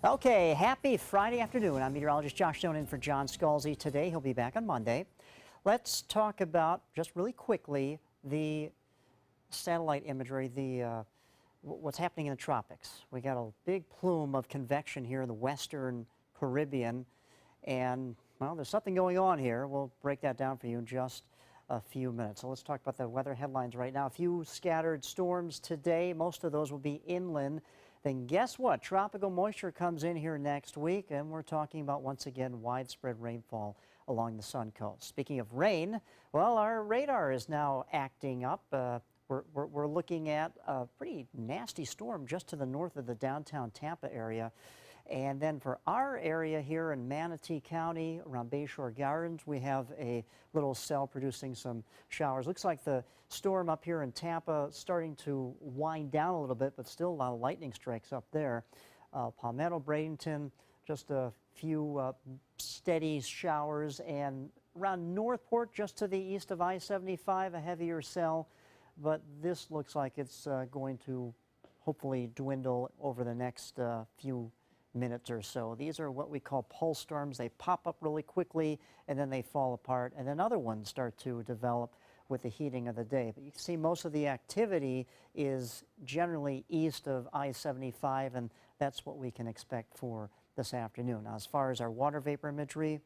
Okay, happy Friday afternoon. I'm meteorologist Josh Stone in for John Scalzi today. He'll be back on Monday. Let's talk about, just really quickly, the satellite imagery, what's happening in the tropics. We got a big plume of convection here in the western Caribbean, and, well, there's something going on here. We'll break that down for you in just a few minutes. So let's talk about the weather headlines right now. A few scattered storms today. Most of those will be inland. Then guess what? Tropical moisture comes in here next week, and we're talking about, once again, widespread rainfall along the Suncoast. Speaking of rain, well, our radar is now acting up. We're looking at a pretty nasty storm just to the north of the downtown Tampa area. And then for our area here in Manatee County, around Bayshore Gardens, we have a little cell producing some showers. Looks like the storm up here in Tampa starting to wind down a little bit, but still a lot of lightning strikes up there. Palmetto, Bradenton, just a few steady showers. And around Northport, just to the east of I-75, a heavier cell. But this looks like it's going to hopefully dwindle over the next few minutes or so. These are what we call pulse storms. They pop up really quickly and then they fall apart, and then other ones start to develop with the heating of the day. But you can see most of the activity is generally east of I-75, and that's what we can expect for this afternoon. Now, as far as our water vapor imagery,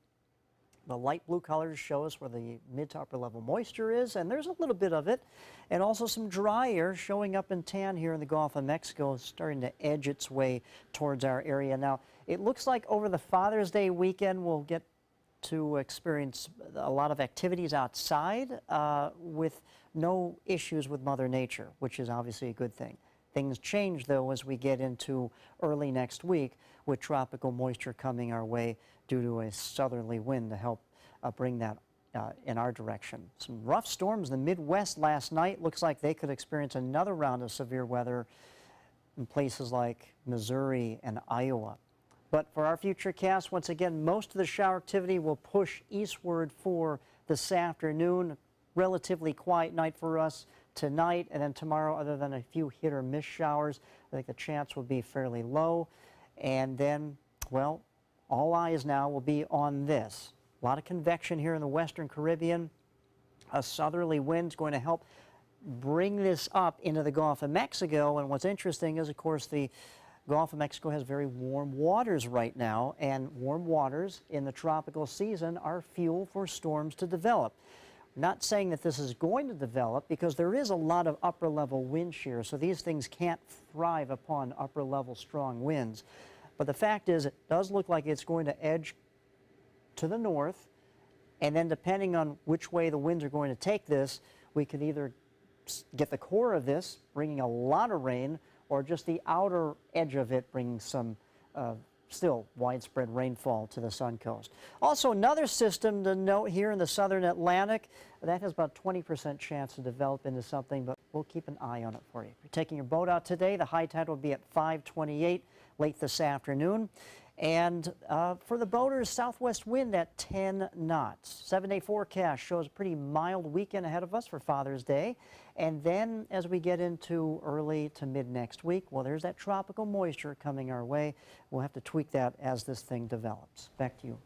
the light blue colors show us where the mid to upper level moisture is, and there's a little bit of it. And also some dry air showing up in tan here in the Gulf of Mexico, starting to edge its way towards our area. Now, it looks like over the Father's Day weekend, we'll get to experience a lot of activities outside with no issues with Mother Nature, which is obviously a good thing. Things change, though, as we get into early next week with tropical moisture coming our way due to a southerly wind to help bring that in our direction. Some rough storms in the Midwest last night. Looks like they could experience another round of severe weather in places like Missouri and Iowa. But for our future cast, once again, most of the shower activity will push eastward for this afternoon. Relatively quiet night for us tonight, and then tomorrow, other than a few hit or miss showers, I think the chance will be fairly low. And then, well, all eyes now will be on this. A lot of convection here in the western Caribbean. A southerly wind is going to help bring this up into the Gulf of Mexico. And what's interesting is, of course, the Gulf of Mexico has very warm waters right now, and warm waters in the tropical season are fuel for storms to develop. Not saying that this is going to develop, because there is a lot of upper level wind shear, so these things can't thrive upon upper level strong winds. But the fact is, it does look like it's going to edge to the north, and then depending on which way the winds are going to take this, we could either get the core of this bringing a lot of rain, or just the outer edge of it bringing some still widespread rainfall to the Suncoast. Also, another system to note here in the southern Atlantic, that has about 20% chance to develop into something, but we'll keep an eye on it for you. If you're taking your boat out today, the high tide will be at 5:28 late this afternoon. And for the boaters, southwest wind at 10 knots. 7-day forecast shows a pretty mild weekend ahead of us for Father's Day. And then as we get into early to mid next week, well, there's that tropical moisture coming our way. We'll have to tweak that as this thing develops. Back to you.